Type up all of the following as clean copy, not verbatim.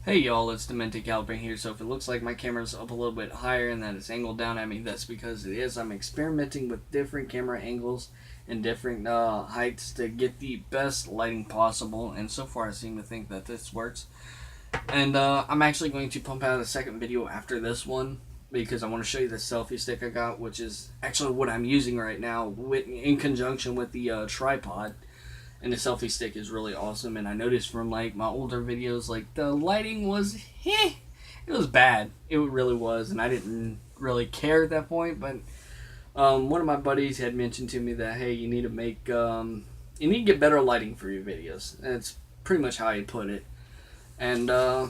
Hey y'all, it's Demented Caliper here. So if it looks like my camera's up a little bit higher and that it's angled down at me, that's because it is. I'm experimenting with different camera angles and different heights to get the best lighting possible, and so far I seem to think that this works. And I'm actually going to pump out a second video after this one because I want to show you the selfie stick I got, which is actually what I'm using right now in conjunction with the tripod. And the selfie stick is really awesome. And I noticed from like my older videos, like the lighting was, it was bad. It really was, and I didn't really care at that point. But one of my buddies had mentioned to me that hey, you need to make, you need to get better lighting for your videos. And that's pretty much how he put it. And I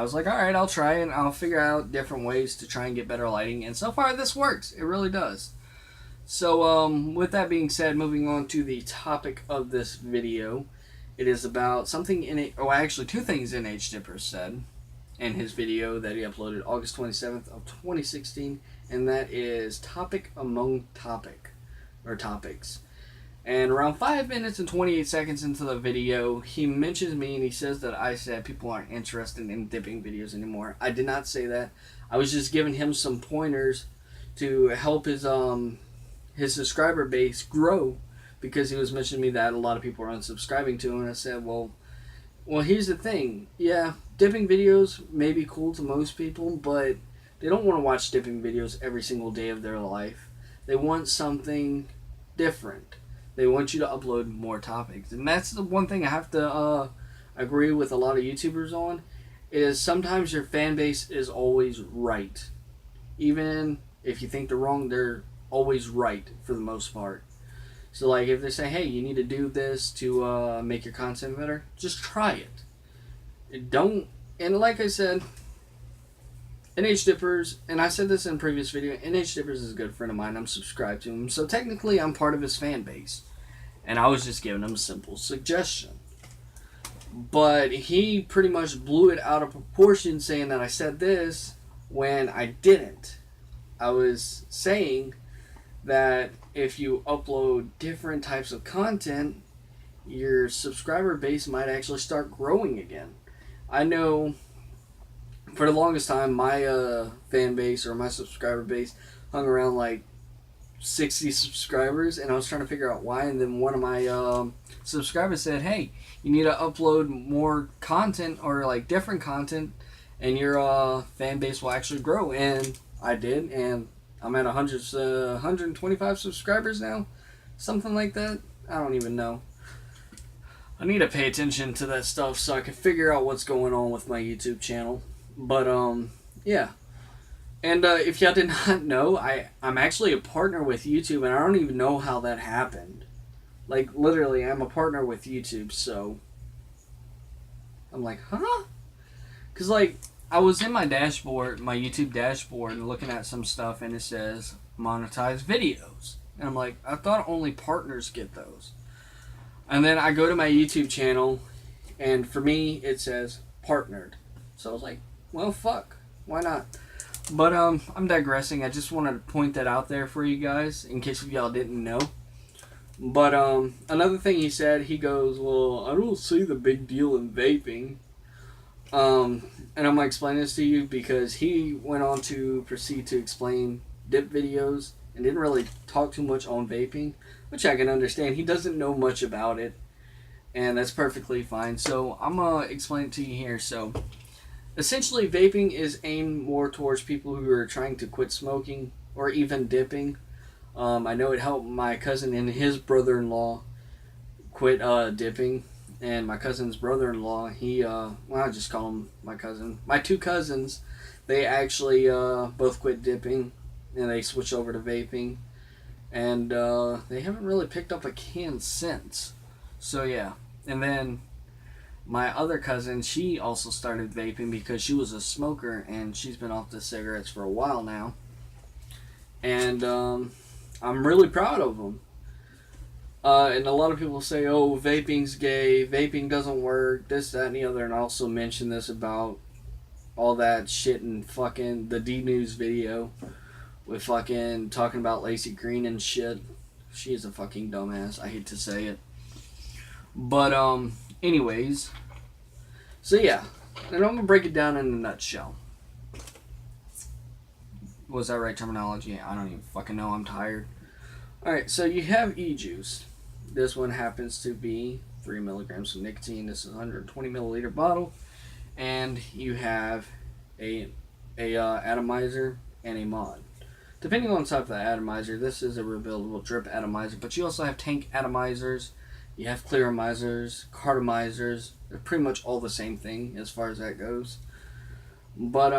was like, all right, I'll try it. I'll figure out different ways to try and get better lighting. And so far, this works. It really does. So, with that being said, moving on to the topic of this video, it is about something actually two things NH Dipper said in his video that he uploaded August 27th of 2016, and that is topic among topics. And around 5 minutes and 28 seconds into the video, he mentions me and he says that I said people aren't interested in dipping videos anymore. I did not say that. I was just giving him some pointers to help his subscriber base grow, because he was mentioning to me that a lot of people are unsubscribing to him, and I said, well, here's the thing. Yeah, dipping videos may be cool to most people, but they don't want to watch dipping videos every single day of their life. They want something different. They want you to upload more topics, and that's the one thing I have to agree with a lot of YouTubers on, is sometimes your fan base is always right. Even if you think they're wrong, they're always right for the most part. So like if they say, hey, you need to do this to make your content better, just try it. Don't, and like I said, NH Dippers, and I said this in a previous video, NH Dippers is a good friend of mine. I'm subscribed to him, so technically I'm part of his fan base, and I was just giving him a simple suggestion. But he pretty much blew it out of proportion, saying that I said this when I didn't. I was saying that if you upload different types of content, your subscriber base might actually start growing again. I know for the longest time my fan base or my subscriber base hung around like 60 subscribers, and I was trying to figure out why, and then one of my subscribers said, hey, you need to upload more content or like different content, and your fan base will actually grow. And I did, and I'm at 125 subscribers now. Something like that. I don't even know. I need to pay attention to that stuff so I can figure out what's going on with my YouTube channel. But, yeah. And if y'all did not know, I'm actually a partner with YouTube, and I don't even know how that happened. Like, literally, I'm a partner with YouTube, so I'm like, huh? Because, like, I was in my dashboard, my YouTube dashboard, and looking at some stuff, and it says monetize videos. And I'm like, I thought only partners get those. And then I go to my YouTube channel, and for me, it says partnered. So I was like, well, fuck. Why not? But I'm digressing. I just wanted to point that out there for you guys, in case y'all didn't know. But another thing he said, he goes, well, I don't see the big deal in vaping. And I'm going to explain this to you because he went on to proceed to explain dip videos and didn't really talk too much on vaping, which I can understand. He doesn't know much about it, and that's perfectly fine. So I'm going to explain it to you here. So essentially, vaping is aimed more towards people who are trying to quit smoking or even dipping. I know it helped my cousin and his brother-in-law quit dipping. And my cousin's brother-in-law, I just call him my cousin. My two cousins, they actually both quit dipping, and they switched over to vaping. And they haven't really picked up a can since. So, yeah. And then my other cousin, she also started vaping because she was a smoker, and she's been off the cigarettes for a while now. And I'm really proud of them. And a lot of people say, oh, vaping's gay, vaping doesn't work, this, that, and the other. And I also mentioned this about all that shit in fucking the D-News video with fucking talking about Lacey Green and shit. She is a fucking dumbass. I hate to say it. But, anyways. So, yeah. And I'm going to break it down in a nutshell. Was that right terminology? I don't even fucking know. I'm tired. Alright, so you have e-juice. This one happens to be 3 milligrams of nicotine. This is a 120 milliliter bottle. And you have a atomizer and a mod. Depending on the type of the atomizer, this is a rebuildable drip atomizer, but you also have tank atomizers, you have clearomizers, cartomizers. They're pretty much all the same thing as far as that goes. But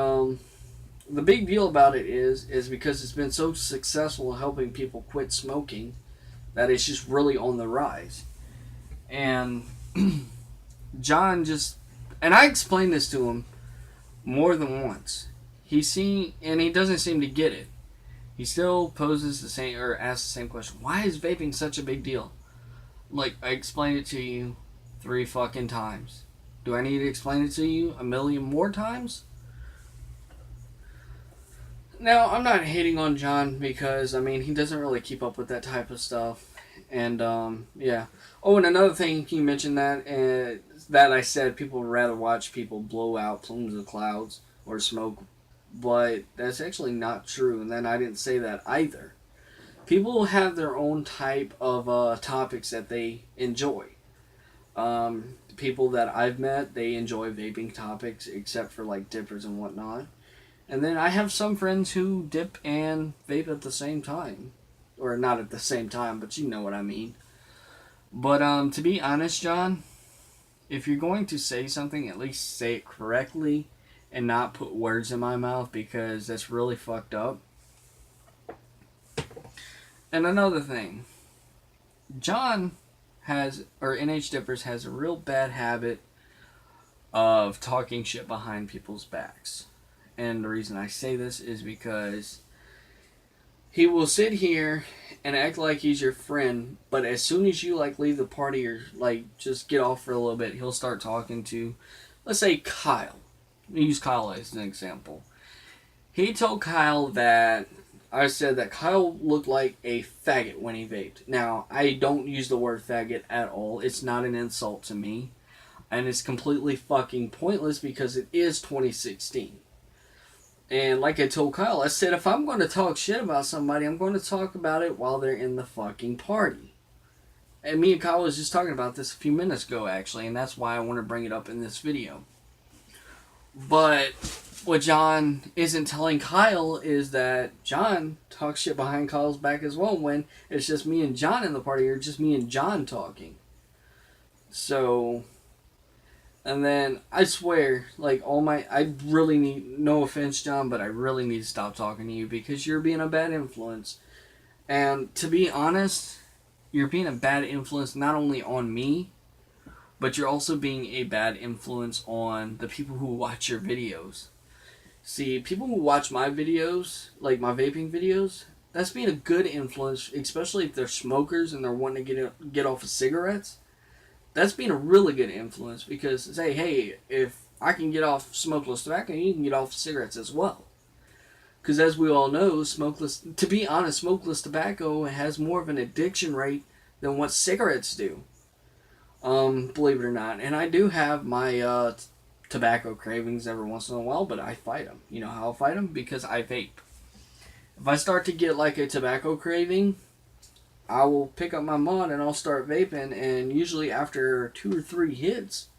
the big deal about it is because it's been so successful in helping people quit smoking that it's just really on the rise. And John just, and I explained this to him more than once. He doesn't seem to get it. He still poses the same, or asks the same question. Why is vaping such a big deal? Like, I explained it to you 3 fucking times. Do I need to explain it to you a million more times? Now, I'm not hating on John because, I mean, he doesn't really keep up with that type of stuff. And, yeah. Oh, and another thing, you mentioned that I said people would rather watch people blow out plumes of clouds or smoke. But that's actually not true, and then I didn't say that either. People have their own type of topics that they enjoy. People that I've met, they enjoy vaping topics, except for like dippers and whatnot. And then I have some friends who dip and vape at the same time. Or not at the same time, but you know what I mean. But to be honest, John, if you're going to say something, at least say it correctly and not put words in my mouth, because that's really fucked up. And another thing, John NH Dippers has a real bad habit of talking shit behind people's backs. And the reason I say this is because he will sit here and act like he's your friend, but as soon as you like leave the party or like just get off for a little bit, he'll start talking to, let's say, Kyle. Let me use Kyle as an example. He told Kyle that I said that Kyle looked like a faggot when he vaped. Now, I don't use the word faggot at all. It's not an insult to me. And it's completely fucking pointless because it is 2016. And like I told Kyle, I said if I'm going to talk shit about somebody, I'm going to talk about it while they're in the fucking party. And me and Kyle was just talking about this a few minutes ago, actually, and that's why I want to bring it up in this video. But what John isn't telling Kyle is that John talks shit behind Kyle's back as well when it's just me and John in the party, or just me and John talking. So, and then I swear, like I really need, no offense, John, but I really need to stop talking to you because you're being a bad influence. And to be honest, you're being a bad influence not only on me, but you're also being a bad influence on the people who watch your videos. See, people who watch my videos, like my vaping videos, that's being a good influence, especially if they're smokers and they're wanting to get off of cigarettes. That's being a really good influence because, say, hey, if I can get off smokeless tobacco, you can get off cigarettes as well. Because as we all know, smokeless tobacco has more of an addiction rate than what cigarettes do. Believe it or not. And I do have my tobacco cravings every once in a while, but I fight them. You know how I fight them? Because I vape. If I start to get like a tobacco craving, I will pick up my mod and I'll start vaping, and usually after 2 or 3 hits,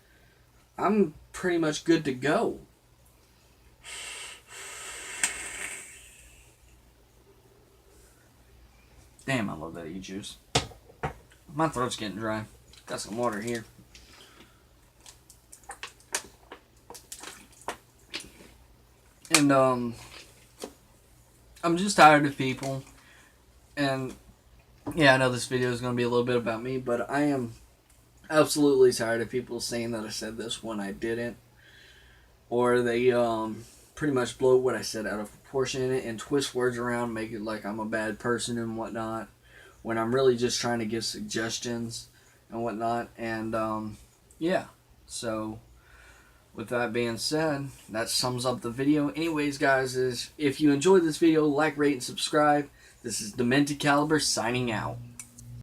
I'm pretty much good to go. Damn, I love that e-juice. My throat's getting dry. Got some water here. And, I'm just tired of people. And, yeah, I know this video is going to be a little bit about me, but I am absolutely tired of people saying that I said this when I didn't. Or they, pretty much blow what I said out of proportion and twist words around, make it like I'm a bad person and whatnot, when I'm really just trying to give suggestions and whatnot. And yeah, so with that being said, that sums up the video. Anyways, guys, if you enjoyed this video, like, rate, and subscribe. This is Demented Caliber signing out.